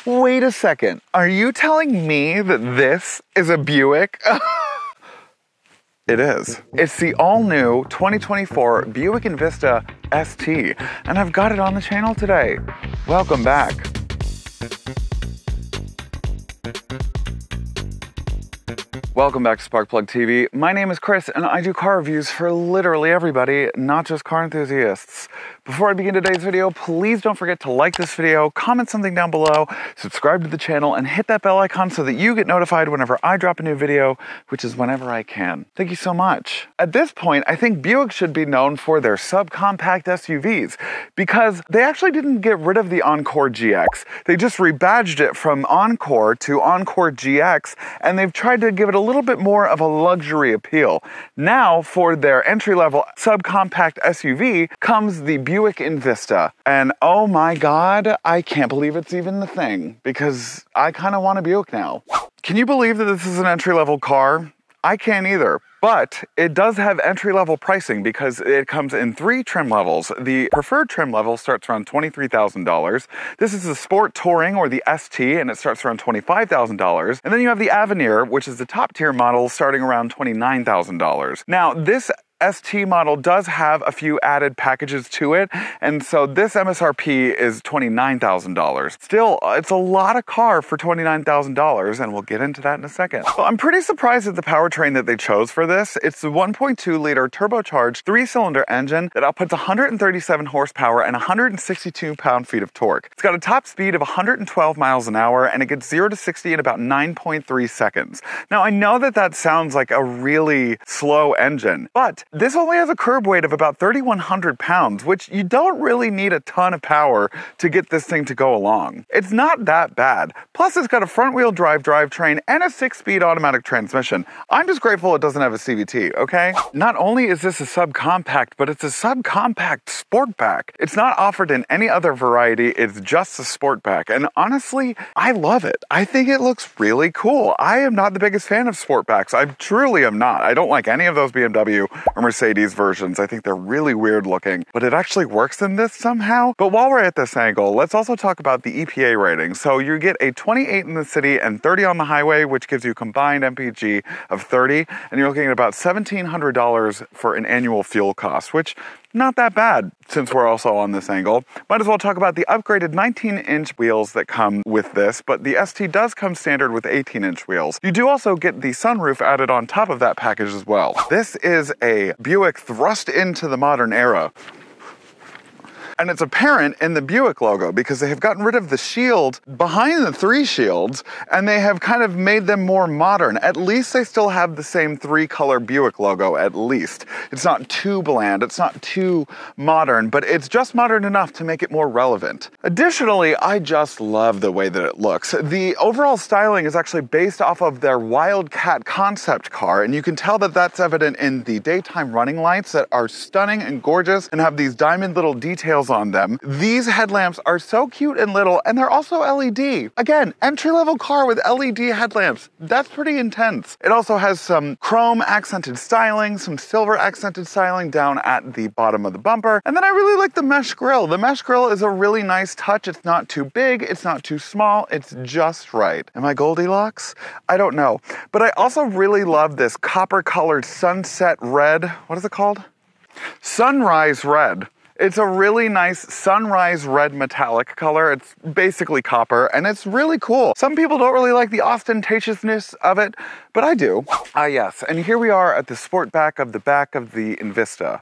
Wait a second. Are you telling me that this is a Buick? It is. It's the all-new 2024 Buick Envista ST, and I've got it on the channel today. Welcome back. Welcome back to SparkPlug TV. My name is Chris, and I do car reviews for literally everybody, not just car enthusiasts. Before I begin today's video, please don't forget to like this video, comment something down below, subscribe to the channel, and hit that bell icon so that you get notified whenever I drop a new video, which is whenever I can. Thank you so much. At this point, I think Buick should be known for their subcompact SUVs, because they actually didn't get rid of the Encore GX. They just rebadged it from Encore to Encore GX, and they've tried to give it a little bit more of a luxury appeal. Now, for their entry-level subcompact SUV comes the Buick Envista. And oh my God, I can't believe it's even the thing, because I kind of want a Buick now. Can you believe that this is an entry-level car? I can't either. But it does have entry-level pricing because it comes in 3 trim levels. The preferred trim level starts around $23,000. This is the Sport Touring, or the ST, and it starts around $25,000. And then you have the Avenir, which is the top-tier model, starting around $29,000. Now, this ST model does have a few added packages to it, and so this MSRP is $29,000. Still, it's a lot of car for $29,000, and we'll get into that in a second. Well, I'm pretty surprised at the powertrain that they chose for this. It's the 1.2-liter turbocharged 3-cylinder engine that outputs 137 horsepower and 162 pound-feet of torque. It's got a top speed of 112 miles an hour, and it gets 0 to 60 in about 9.3 seconds. Now, I know that that sounds like a really slow engine, but this only has a curb weight of about 3,100 pounds, which you don't really need a ton of power to get this thing to go along. It's not that bad. Plus, it's got a front-wheel drive drivetrain and a 6-speed automatic transmission. I'm just grateful it doesn't have a CVT, okay? Not only is this a subcompact, but it's a subcompact sportback. It's not offered in any other variety, it's just a sportback. And honestly, I love it. I think it looks really cool. I am not the biggest fan of sportbacks. I truly am not. I don't like any of those BMW or Mercedes versions. I think they're really weird looking, but it actually works in this somehow. But while we're at this angle, let's also talk about the EPA rating. So you get a 28 in the city and 30 on the highway, which gives you combined MPG of 30, and you're looking at about $1,700 for an annual fuel cost, which not that bad since we're also on this angle. Might as well talk about the upgraded 19-inch wheels that come with this, but the ST does come standard with 18-inch wheels. You do also get the sunroof added on top of that package as well. This is a Buick thrust into the modern era. And it's apparent in the Buick logo because they have gotten rid of the shield behind the 3 shields, and they have kind of made them more modern. At least they still have the same 3-color Buick logo, at least. It's not too bland, it's not too modern, but it's just modern enough to make it more relevant. Additionally, I just love the way that it looks. The overall styling is actually based off of their Wildcat concept car, and you can tell that that's evident in the daytime running lights that are stunning and gorgeous and have these diamond little details on them. These headlamps are so cute and little, and they're also LED. Again, entry-level car with LED headlamps. That's pretty intense. It also has some chrome accented styling, some silver accented styling down at the bottom of the bumper. And then I really like the mesh grille. The mesh grille is a really nice touch. It's not too big, it's not too small, it's just right. Am I Goldilocks? I don't know. But I also really love this copper-colored sunset red. What is it called? Sunrise red. It's a really nice sunrise red metallic color. It's basically copper, and it's really cool. Some people don't really like the ostentatiousness of it, but I do. Yes, and here we are at the sport back of the Envista.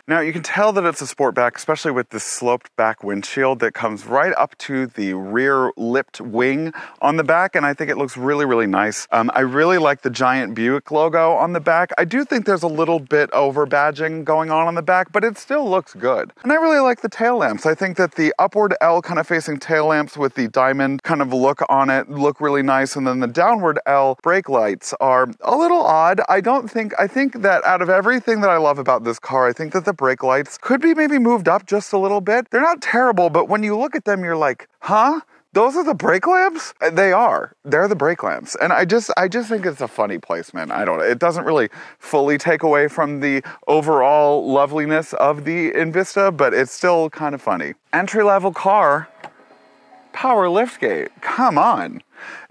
Now, you can tell that it's a sportback, especially with this sloped back windshield that comes right up to the rear lipped wing on the back, and I think it looks really, really nice. I really like the giant Buick logo on the back. I do think there's a little bit over badging going on the back, but it still looks good. And I really like the tail lamps. I think that the upward L kind of facing tail lamps with the diamond kind of look on it look really nice, and then the downward L brake lights are a little odd. I think that out of everything that I love about this car, I think that the brake lights could be maybe moved up just a little bit. They're not terrible, but when you look at them, you're like, huh? Those are the brake lamps? They are. They're the brake lamps. And I just think it's a funny placement. I don't know. It doesn't really fully take away from the overall loveliness of the Envista, but it's still kind of funny. Entry-level car. power liftgate. Come on.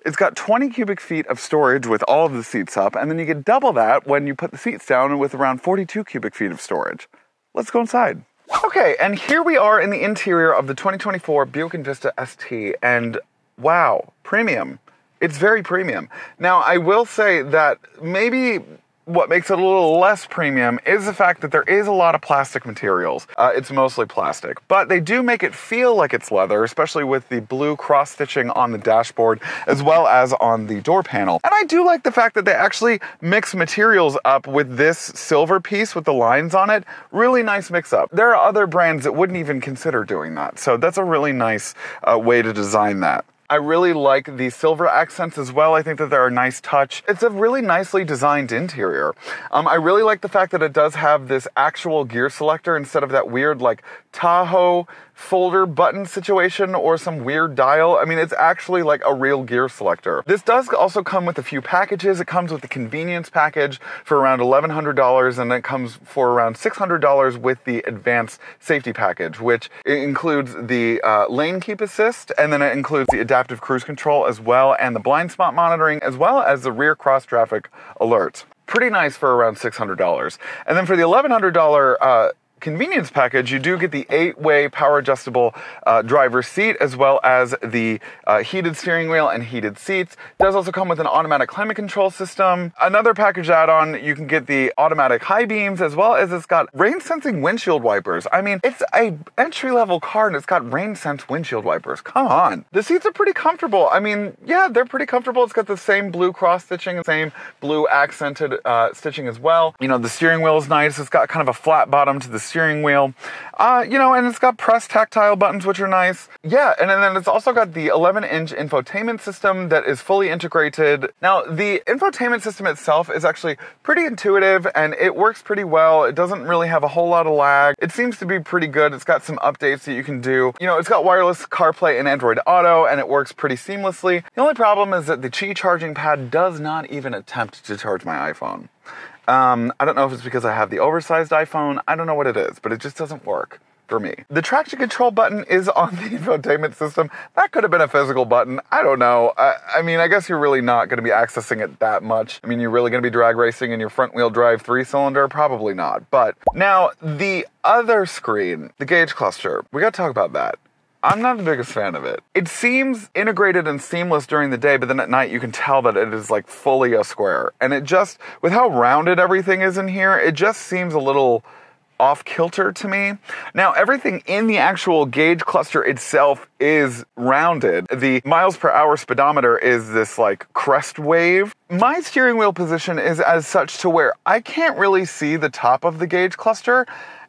It's got 20 cubic feet of storage with all of the seats up, and then you get double that when you put the seats down with around 42 cubic feet of storage. Let's go inside. Okay, and here we are in the interior of the 2024 Buick Envista ST, and wow, premium. It's very premium. Now, I will say that maybe what makes it a little less premium is the fact that there is a lot of plastic materials. It's mostly plastic, but they do make it feel like it's leather, especially with the blue cross-stitching on the dashboard as well as on the door panel. And I do like the fact that they actually mix materials up with this silver piece with the lines on it. Really nice mix-up. There are other brands that wouldn't even consider doing that, so that's a really nice way to design that. I really like the silver accents as well. I think that they're a nice touch. It's a really nicely designed interior. I really like the fact that it does have this actual gear selector instead of that weird like Tahoe folder button situation or some weird dial. I mean, it's actually like a real gear selector. This does also come with a few packages. It comes with the convenience package for around $1,100, and it comes for around $600 with the advanced safety package, which includes the lane keep assist, and then it includes the adaptive cruise control as well, and the blind spot monitoring, as well as the rear cross traffic alerts. Pretty nice for around $600. And then for the $1,100 convenience package, you do get the 8-way power adjustable driver's seat, as well as the heated steering wheel and heated seats. It does also come with an automatic climate control system. Another package add-on, you can get the automatic high beams, as well as it's got rain sensing windshield wipers. I mean, it's a entry-level car and it's got rain sense windshield wipers. Come on. The seats are pretty comfortable. I mean, yeah, they're pretty comfortable. It's got the same blue cross stitching and same blue accented stitching as well. You know, the steering wheel is nice. It's got kind of a flat bottom to the steering wheel, you know, and it's got press tactile buttons, which are nice. Yeah, and then it's also got the 11-inch infotainment system that is fully integrated. Now, the infotainment system itself is actually pretty intuitive and it works pretty well. It doesn't really have a whole lot of lag. It seems to be pretty good. It's got some updates that you can do. You know, it's got wireless CarPlay and Android Auto, and it works pretty seamlessly. The only problem is that the Qi charging pad does not even attempt to charge my iPhone. I don't know if it's because I have the oversized iPhone. I don't know what it is, but it just doesn't work for me. The traction control button is on the infotainment system. That could have been a physical button. I don't know. I mean, I guess you're really not going to be accessing it that much. I mean, you're really going to be drag racing in your front wheel drive 3-cylinder? Probably not. But now the other screen, the gauge cluster, we got to talk about that. I'm not the biggest fan of it. It seems integrated and seamless during the day, but then at night you can tell that it is like fully a square. And it just, with how rounded everything is in here, it just seems a little off kilter to me. Now, everything in the actual gauge cluster itself is rounded. The miles per hour speedometer is this like crest wave. My steering wheel position is as such to where I can't really see the top of the gauge cluster.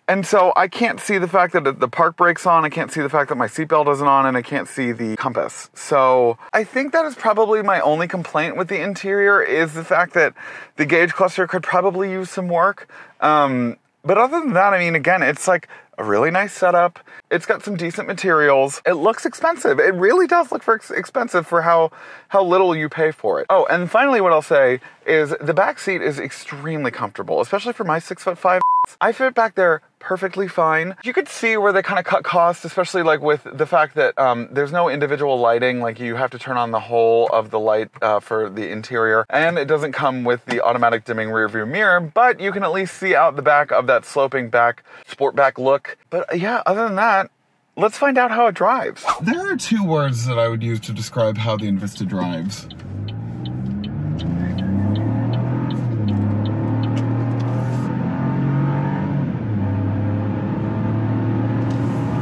And so I can't see the fact that the park brake's on, I can't see the fact that my seatbelt isn't on, and I can't see the compass. So I think that is probably my only complaint with the interior, is the fact that the gauge cluster could probably use some work. But other than that, I mean, again, it's like a really nice setup. It's got some decent materials. It looks expensive. It really does look expensive for how little you pay for it. Oh, and finally what I'll say is the back seat is extremely comfortable, especially for my 6'5". I fit back there perfectly fine. You could see where they kind of cut costs, especially like with the fact that there's no individual lighting. Like you have to turn on the whole of the light for the interior, and it doesn't come with the automatic dimming rear view mirror, but you can at least see out the back of that sloping back, sport back look. But yeah, other than that, let's find out how it drives. There are two words that I would use to describe how the Envista drives.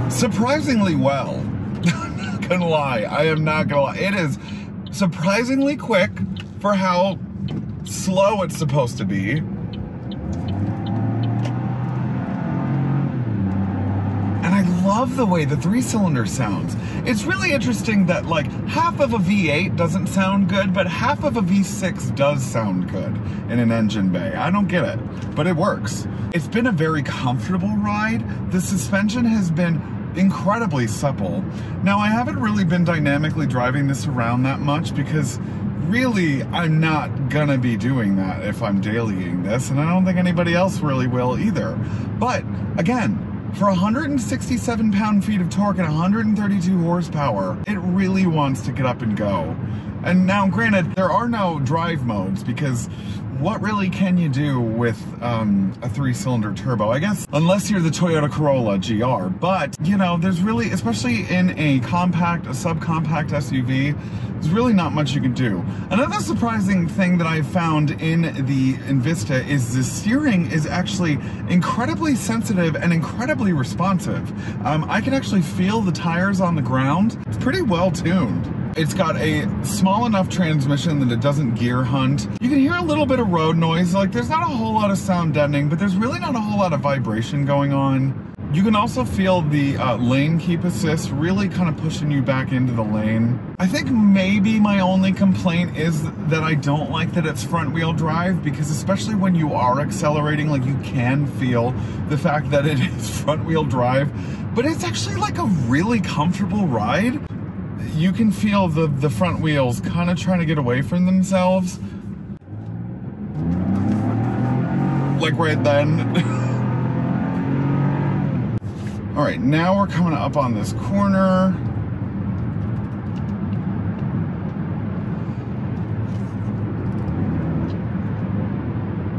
Surprisingly well. I'm not gonna lie. I am not gonna lie. It is surprisingly quick for how slow it's supposed to be. And I love the way the 3-cylinder sounds. It's really interesting that like half of a V8 doesn't sound good, but half of a V6 does sound good in an engine bay. I don't get it, but it works. It's been a very comfortable ride. The suspension has been incredibly supple. Now, I haven't really been dynamically driving this around that much because really I'm not gonna be doing that if I'm dailying this, and I don't think anybody else really will either. But again, For 167 pound-feet of torque and 132 horsepower, it really wants to get up and go. And now, granted, there are no drive modes because what really can you do with a 3-cylinder turbo? I guess unless you're the Toyota Corolla GR, but you know, there's really, especially in a compact, a subcompact SUV, there's really not much you can do. Another surprising thing that I found in the Envista is the steering is actually incredibly sensitive and incredibly responsive. I can actually feel the tires on the ground. It's pretty well tuned. It's got a small enough transmission that it doesn't gear hunt. You can hear a little bit of road noise. Like, there's not a whole lot of sound deadening, but there's really not a whole lot of vibration going on. You can also feel the lane keep assist really kind of pushing you back into the lane. I think maybe my only complaint is that I don't like that it's front wheel drive, because especially when you are accelerating, like, you can feel the fact that it is front wheel drive, but it's actually like a really comfortable ride. You can feel the front wheels kind of trying to get away from themselves. Like right then. All right, now we're coming up on this corner.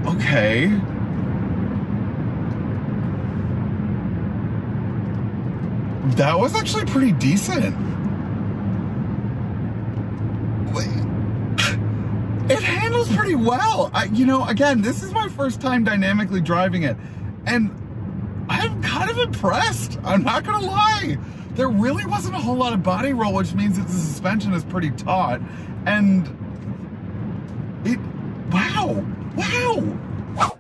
Okay. That was actually pretty decent. It handles pretty well. You know, again, this is my first time dynamically driving it, and I'm kind of impressed. I'm not gonna lie. There really wasn't a whole lot of body roll, which means that the suspension is pretty taut, and wow.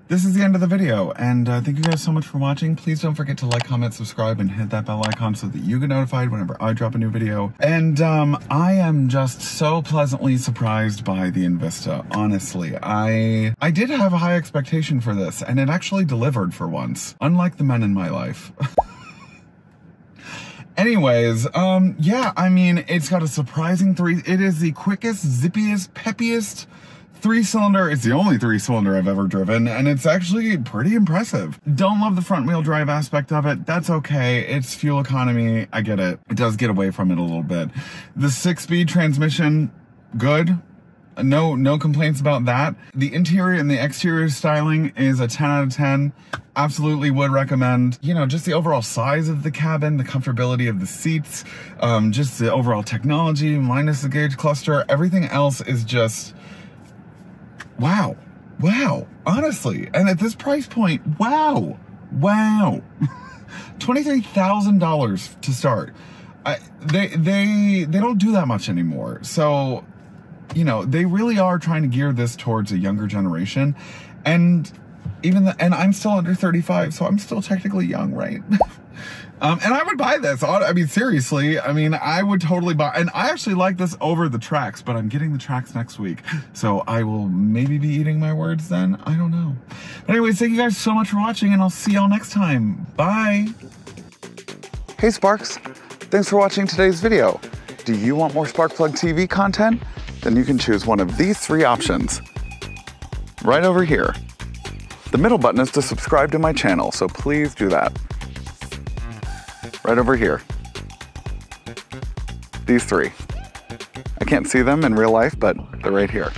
This is the end of the video, and thank you guys so much for watching. Please don't forget to like, comment, subscribe, and hit that bell icon so that you get notified whenever I drop a new video. And I am just so pleasantly surprised by the Envista, honestly. I did have a high expectation for this, and it actually delivered for once, unlike the men in my life. Anyways, yeah, I mean, it's got a surprising it is the quickest, zippiest, peppiest 3-cylinder. It's the only 3-cylinder I've ever driven, and it's actually pretty impressive. Don't love the front wheel drive aspect of it. That's okay. It's fuel economy. I get it. It does get away from it a little bit. The 6-speed transmission, good. No complaints about that. The interior and the exterior styling is a 10 out of 10. Absolutely would recommend. You know, just the overall size of the cabin, the comfortability of the seats, just the overall technology, minus the gauge cluster. Everything else is just wow, honestly. And at this price point, wow. $23,000 to start. They don't do that much anymore. So, you know, they really are trying to gear this towards a younger generation. And and I'm still under 35, so I'm still technically young, right? And I would buy this. I mean, seriously, I mean, I would totally buy, and I actually like this over the Trax, but I'm getting the Trax next week. So I will maybe be eating my words then. I don't know. But anyways, thank you guys so much for watching, and I'll see y'all next time. Bye. Hey Sparks, thanks for watching today's video. Do you want more SparkPlug TV content? Then you can choose one of these 3 options. Right over here. The middle button is to subscribe to my channel, so please do that. Right over here. These 3. I can't see them in real life, but they're right here.